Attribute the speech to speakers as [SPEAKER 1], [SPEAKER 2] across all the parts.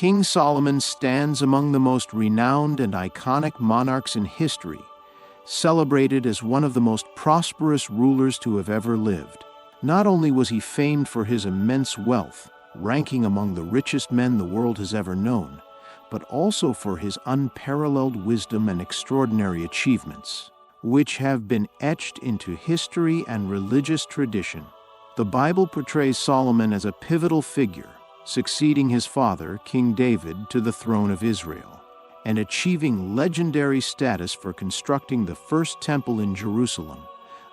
[SPEAKER 1] King Solomon stands among the most renowned and iconic monarchs in history, celebrated as one of the most prosperous rulers to have ever lived. Not only was he famed for his immense wealth, ranking among the richest men the world has ever known, but also for his unparalleled wisdom and extraordinary achievements, which have been etched into history and religious tradition. The Bible portrays Solomon as a pivotal figure, succeeding his father, King David, to the throne of Israel, and achieving legendary status for constructing the first temple in Jerusalem,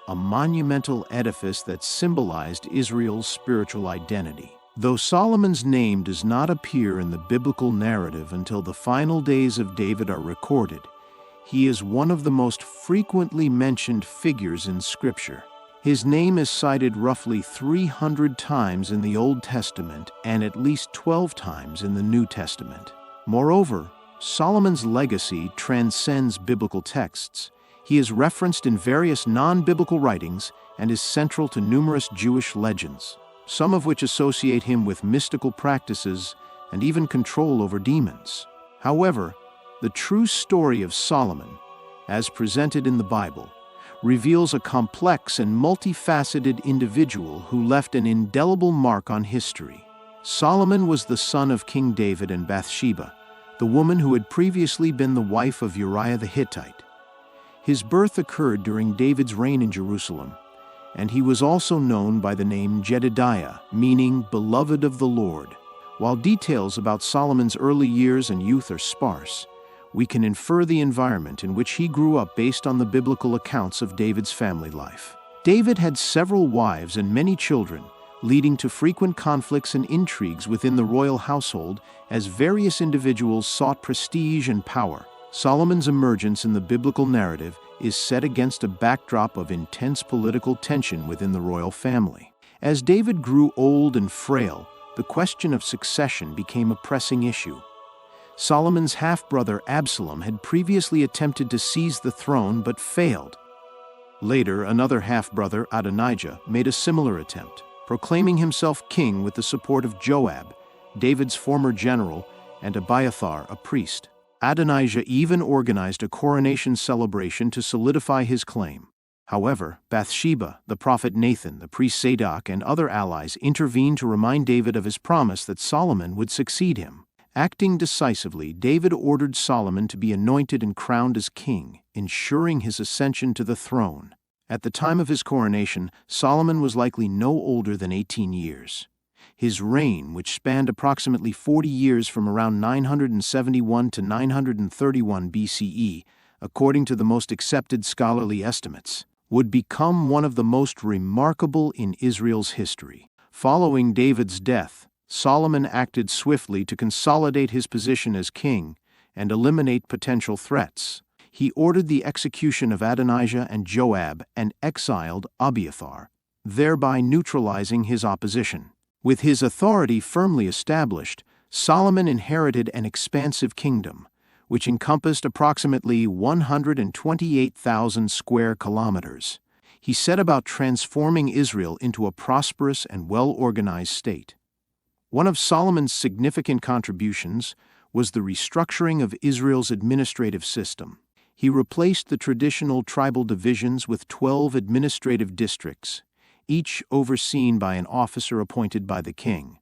[SPEAKER 1] a monumental edifice that symbolized Israel's spiritual identity. Though Solomon's name does not appear in the biblical narrative until the final days of David are recorded, he is one of the most frequently mentioned figures in Scripture. His name is cited roughly 300 times in the Old Testament and at least 12 times in the New Testament. Moreover, Solomon's legacy transcends biblical texts. He is referenced in various non-biblical writings and is central to numerous Jewish legends, some of which associate him with mystical practices and even control over demons. However, the true story of Solomon, as presented in the Bible, reveals a complex and multifaceted individual who left an indelible mark on history. Solomon was the son of King David and Bathsheba, the woman who had previously been the wife of Uriah the Hittite. His birth occurred during David's reign in Jerusalem, and he was also known by the name Jedediah, meaning beloved of the Lord. While details about Solomon's early years and youth are sparse, we can infer the environment in which he grew up based on the biblical accounts of David's family life. David had several wives and many children, leading to frequent conflicts and intrigues within the royal household as various individuals sought prestige and power. Solomon's emergence in the biblical narrative is set against a backdrop of intense political tension within the royal family. As David grew old and frail, the question of succession became a pressing issue. Solomon's half-brother Absalom had previously attempted to seize the throne but failed. Later, another half-brother, Adonijah, made a similar attempt, proclaiming himself king with the support of Joab, David's former general, and Abiathar, a priest. Adonijah even organized a coronation celebration to solidify his claim. However, Bathsheba, the prophet Nathan, the priest Zadok, and other allies intervened to remind David of his promise that Solomon would succeed him. Acting decisively, David ordered Solomon to be anointed and crowned as king, ensuring his ascension to the throne. At the time of his coronation, Solomon was likely no older than 18 years. His reign, which spanned approximately 40 years from around 971 to 931 BCE, according to the most accepted scholarly estimates, would become one of the most remarkable in Israel's history. Following David's death, Solomon acted swiftly to consolidate his position as king and eliminate potential threats. He ordered the execution of Adonijah and Joab and exiled Abiathar, thereby neutralizing his opposition. With his authority firmly established, Solomon inherited an expansive kingdom, which encompassed approximately 128,000 square kilometers. He set about transforming Israel into a prosperous and well-organized state. One of Solomon's significant contributions was the restructuring of Israel's administrative system. He replaced the traditional tribal divisions with 12 administrative districts, each overseen by an officer appointed by the king.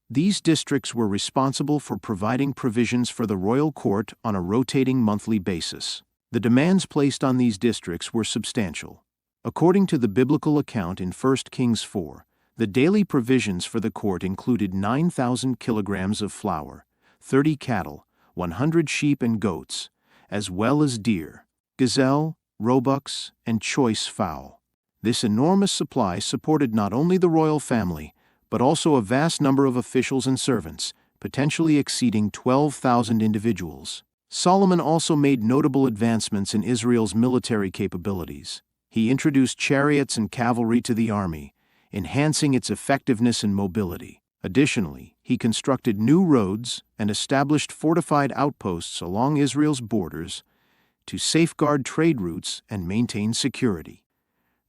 [SPEAKER 1] These districts were responsible for providing provisions for the royal court on a rotating monthly basis. The demands placed on these districts were substantial. According to the biblical account in 1 Kings 4, the daily provisions for the court included 9,000 kilograms of flour, 30 cattle, 100 sheep and goats, as well as deer, gazelle, roebucks, and choice fowl. This enormous supply supported not only the royal family, but also a vast number of officials and servants, potentially exceeding 12,000 individuals. Solomon also made notable advancements in Israel's military capabilities. He introduced chariots and cavalry to the army, enhancing its effectiveness and mobility. Additionally, he constructed new roads and established fortified outposts along Israel's borders to safeguard trade routes and maintain security.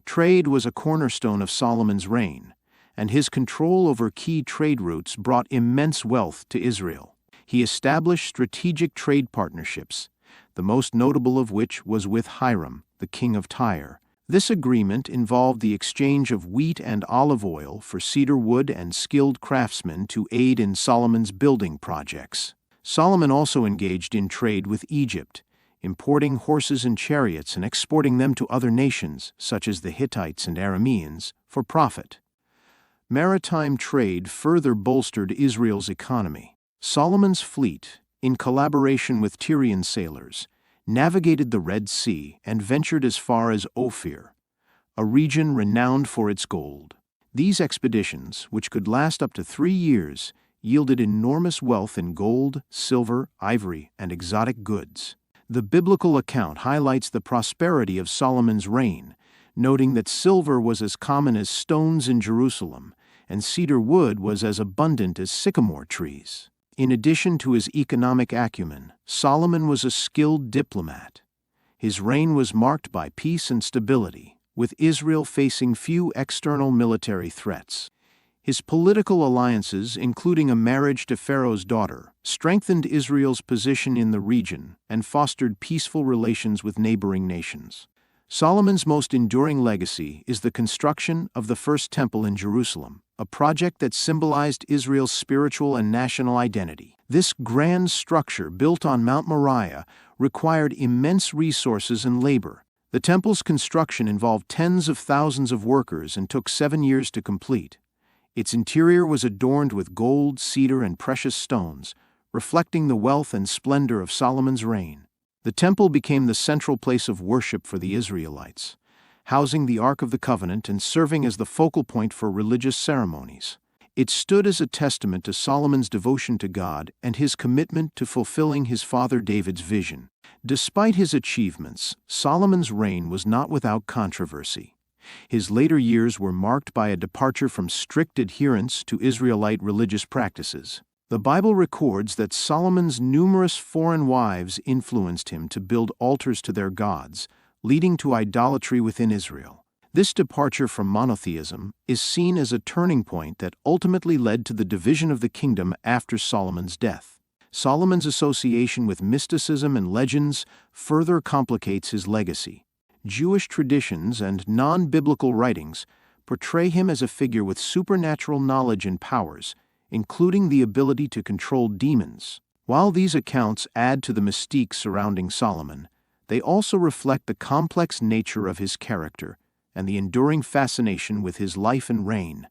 [SPEAKER 1] Trade was a cornerstone of Solomon's reign, and his control over key trade routes brought immense wealth to Israel. He established strategic trade partnerships, the most notable of which was with Hiram, the king of Tyre. This agreement involved the exchange of wheat and olive oil for cedar wood and skilled craftsmen to aid in Solomon's building projects. Solomon also engaged in trade with Egypt, importing horses and chariots and exporting them to other nations, such as the Hittites and Arameans, for profit. Maritime trade further bolstered Israel's economy. Solomon's fleet, in collaboration with Tyrian sailors, navigated the Red Sea and ventured as far as Ophir, a region renowned for its gold. These expeditions, which could last up to 3 years, yielded enormous wealth in gold, silver, ivory, and exotic goods. The biblical account highlights the prosperity of Solomon's reign, noting that silver was as common as stones in Jerusalem, and cedar wood was as abundant as sycamore trees. In addition to his economic acumen, Solomon was a skilled diplomat. His reign was marked by peace and stability, with Israel facing few external military threats. His political alliances, including a marriage to Pharaoh's daughter, strengthened Israel's position in the region and fostered peaceful relations with neighboring nations. Solomon's most enduring legacy is the construction of the First Temple in Jerusalem, a project that symbolized Israel's spiritual and national identity. This grand structure, built on Mount Moriah, required immense resources and labor. The temple's construction involved tens of thousands of workers and took 7 years to complete. Its interior was adorned with gold, cedar, and precious stones, reflecting the wealth and splendor of Solomon's reign. The temple became the central place of worship for the Israelites, housing the Ark of the Covenant and serving as the focal point for religious ceremonies. It stood as a testament to Solomon's devotion to God and his commitment to fulfilling his father David's vision. Despite his achievements, Solomon's reign was not without controversy. His later years were marked by a departure from strict adherence to Israelite religious practices. The Bible records that Solomon's numerous foreign wives influenced him to build altars to their gods, leading to idolatry within Israel. This departure from monotheism is seen as a turning point that ultimately led to the division of the kingdom after Solomon's death. Solomon's association with mysticism and legends further complicates his legacy. Jewish traditions and non-biblical writings portray him as a figure with supernatural knowledge and powers, including the ability to control demons. While these accounts add to the mystique surrounding Solomon, they also reflect the complex nature of his character and the enduring fascination with his life and reign.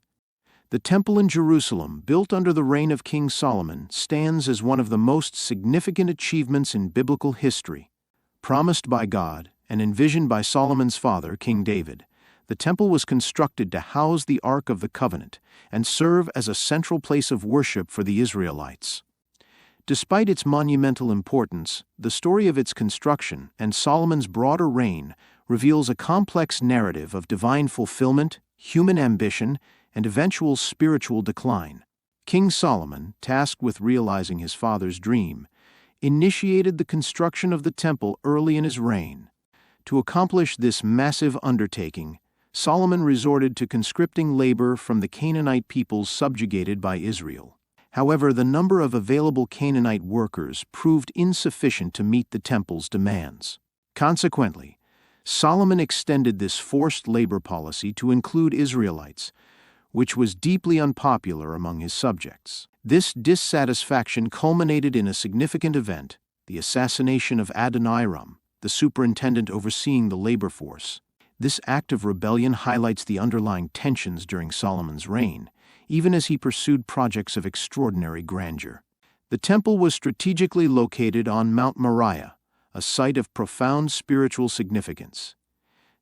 [SPEAKER 1] The temple in Jerusalem, built under the reign of King Solomon, stands as one of the most significant achievements in biblical history. Promised by God and envisioned by Solomon's father, King David, the temple was constructed to house the Ark of the Covenant and serve as a central place of worship for the Israelites. Despite its monumental importance, the story of its construction and Solomon's broader reign reveals a complex narrative of divine fulfillment, human ambition, and eventual spiritual decline. King Solomon, tasked with realizing his father's dream, initiated the construction of the temple early in his reign. To accomplish this massive undertaking, Solomon resorted to conscripting labor from the Canaanite peoples subjugated by Israel. However, the number of available Canaanite workers proved insufficient to meet the temple's demands. Consequently, Solomon extended this forced labor policy to include Israelites, which was deeply unpopular among his subjects. This dissatisfaction culminated in a significant event, the assassination of Adoniram, the superintendent overseeing the labor force. This act of rebellion highlights the underlying tensions during Solomon's reign, even as he pursued projects of extraordinary grandeur. The temple was strategically located on Mount Moriah, a site of profound spiritual significance.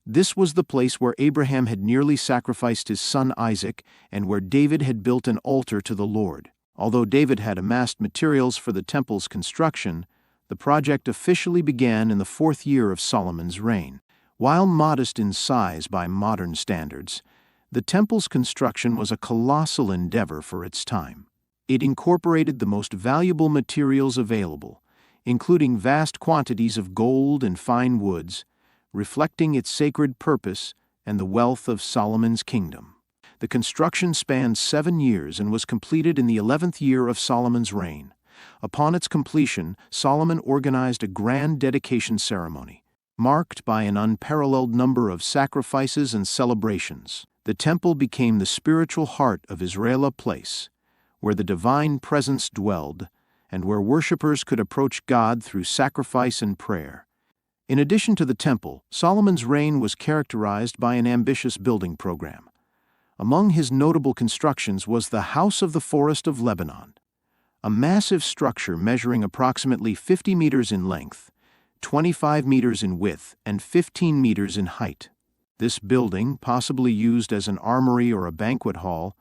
[SPEAKER 1] This was the place where Abraham had nearly sacrificed his son Isaac and where David had built an altar to the Lord. Although David had amassed materials for the temple's construction, the project officially began in the 4th year of Solomon's reign. While modest in size by modern standards, the temple's construction was a colossal endeavor for its time. It incorporated the most valuable materials available, including vast quantities of gold and fine woods, reflecting its sacred purpose and the wealth of Solomon's kingdom. The construction spanned 7 years and was completed in the 11th year of Solomon's reign. Upon its completion, Solomon organized a grand dedication ceremony, marked by an unparalleled number of sacrifices and celebrations. The temple became the spiritual heart of Israel's place, where the divine presence dwelled, and where worshippers could approach God through sacrifice and prayer. In addition to the temple, Solomon's reign was characterized by an ambitious building program. Among his notable constructions was the House of the Forest of Lebanon, a massive structure measuring approximately 50 meters in length, 25 meters in width, and 15 meters in height. This building, possibly used as an armory or a banquet hall,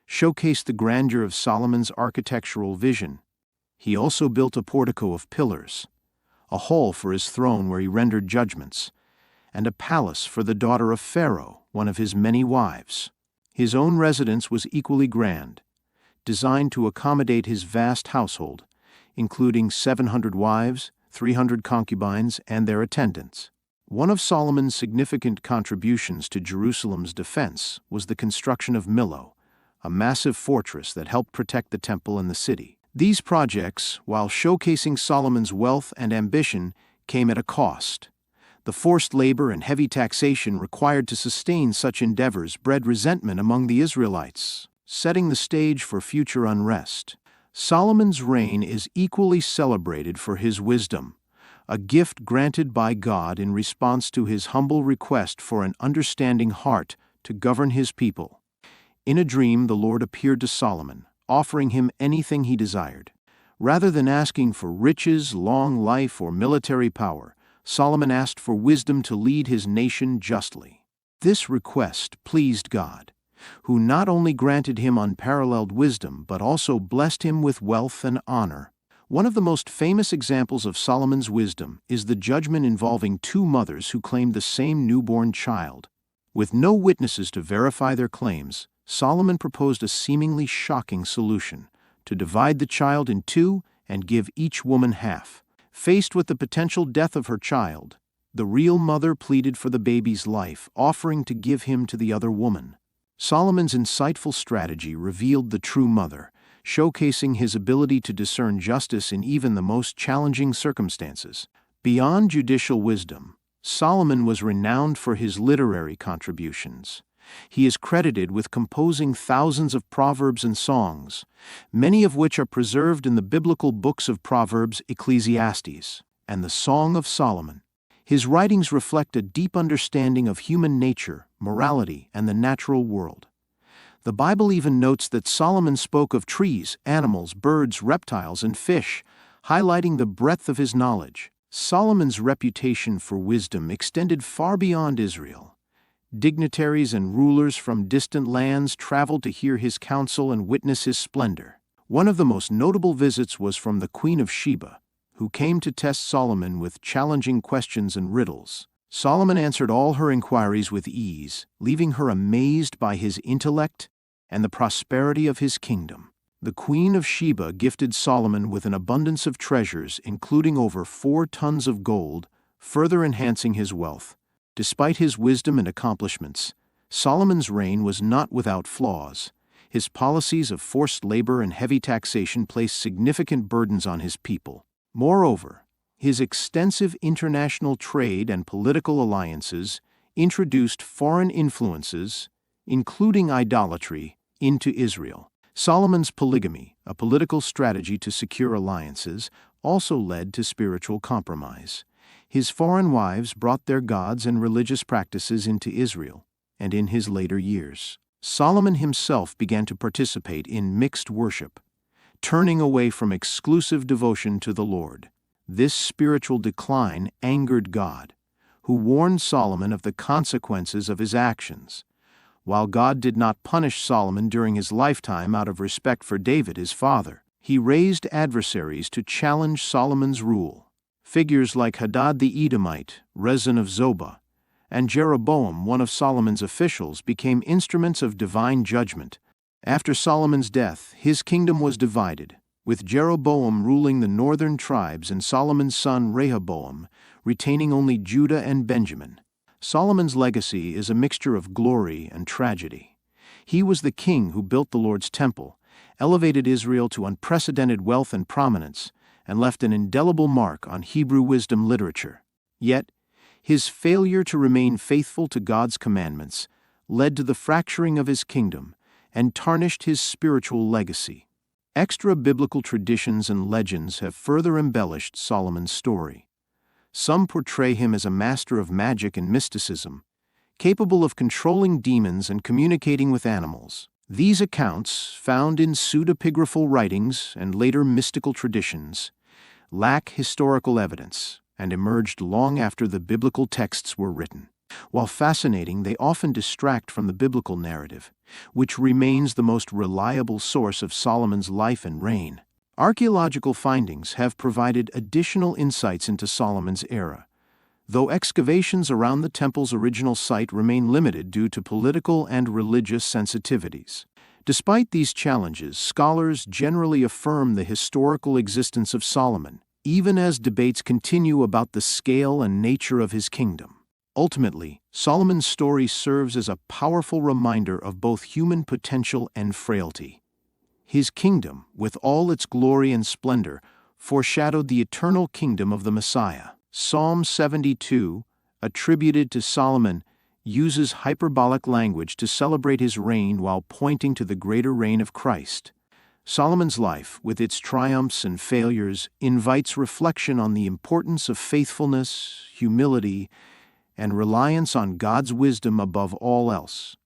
[SPEAKER 1] showcased the grandeur of Solomon's architectural vision. He also built a portico of pillars, a hall for his throne where he rendered judgments, and a palace for the daughter of Pharaoh, one of his many wives. His own residence was equally grand, designed to accommodate his vast household, including 700 wives, 300 concubines, and their attendants. One of Solomon's significant contributions to Jerusalem's defense was the construction of Millo, a massive fortress that helped protect the temple and the city. These projects, while showcasing Solomon's wealth and ambition, came at a cost. The forced labor and heavy taxation required to sustain such endeavors bred resentment among the Israelites, setting the stage for future unrest. Solomon's reign is equally celebrated for his wisdom, a gift granted by God in response to his humble request for an understanding heart to govern his people. In a dream, the Lord appeared to Solomon, offering him anything he desired. Rather than asking for riches, long life, or military power, Solomon asked for wisdom to lead his nation justly. This request pleased God, who not only granted him unparalleled wisdom but also blessed him with wealth and honor. One of the most famous examples of Solomon's wisdom is the judgment involving two mothers who claimed the same newborn child. With no witnesses to verify their claims, Solomon proposed a seemingly shocking solution: to divide the child in two and give each woman half. Faced with the potential death of her child, the real mother pleaded for the baby's life, offering to give him to the other woman. Solomon's insightful strategy revealed the true mother, showcasing his ability to discern justice in even the most challenging circumstances. Beyond judicial wisdom, Solomon was renowned for his literary contributions. He is credited with composing thousands of proverbs and songs, many of which are preserved in the biblical books of Proverbs, Ecclesiastes, and the Song of Solomon. His writings reflect a deep understanding of human nature, morality, and the natural world. The Bible even notes that Solomon spoke of trees, animals, birds, reptiles, and fish, highlighting the breadth of his knowledge. Solomon's reputation for wisdom extended far beyond Israel. Dignitaries and rulers from distant lands traveled to hear his counsel and witness his splendor. One of the most notable visits was from the Queen of Sheba, who came to test Solomon with challenging questions and riddles. Solomon answered all her inquiries with ease, leaving her amazed by his intellect and the prosperity of his kingdom. The Queen of Sheba gifted Solomon with an abundance of treasures, including over 4 tons of gold, further enhancing his wealth. Despite his wisdom and accomplishments, Solomon's reign was not without flaws. His policies of forced labor and heavy taxation placed significant burdens on his people. Moreover, his extensive international trade and political alliances introduced foreign influences, including idolatry, into Israel. Solomon's polygamy, a political strategy to secure alliances, also led to spiritual compromise. His foreign wives brought their gods and religious practices into Israel, and in his later years, Solomon himself began to participate in mixed worship, turning away from exclusive devotion to the Lord. This spiritual decline angered God, who warned Solomon of the consequences of his actions. While God did not punish Solomon during his lifetime out of respect for David, his father, he raised adversaries to challenge Solomon's rule. Figures like Hadad the Edomite, Rezin of Zobah, and Jeroboam, one of Solomon's officials, became instruments of divine judgment. After Solomon's death, his kingdom was divided, with Jeroboam ruling the northern tribes and Solomon's son Rehoboam retaining only Judah and Benjamin. Solomon's legacy is a mixture of glory and tragedy. He was the king who built the Lord's temple elevated Israel to unprecedented wealth and prominence, and left an indelible mark on Hebrew wisdom literature. Yet, his failure to remain faithful to God's commandments led to the fracturing of his kingdom and tarnished his spiritual legacy. Extra-biblical traditions and legends have further embellished Solomon's story. Some portray him as a master of magic and mysticism, capable of controlling demons and communicating with animals. These accounts, found in pseudepigraphal writings and later mystical traditions, lack historical evidence and emerged long after the biblical texts were written. While fascinating, they often distract from the biblical narrative, which remains the most reliable source of Solomon's life and reign. Archaeological findings have provided additional insights into Solomon's era, though excavations around the temple's original site remain limited due to political and religious sensitivities. Despite these challenges, scholars generally affirm the historical existence of Solomon, even as debates continue about the scale and nature of his kingdom. Ultimately, Solomon's story serves as a powerful reminder of both human potential and frailty. His kingdom, with all its glory and splendor, foreshadowed the eternal kingdom of the Messiah. Psalm 72, attributed to Solomon, uses hyperbolic language to celebrate his reign while pointing to the greater reign of Christ. Solomon's life, with its triumphs and failures, invites reflection on the importance of faithfulness, humility, and reliance on God's wisdom above all else.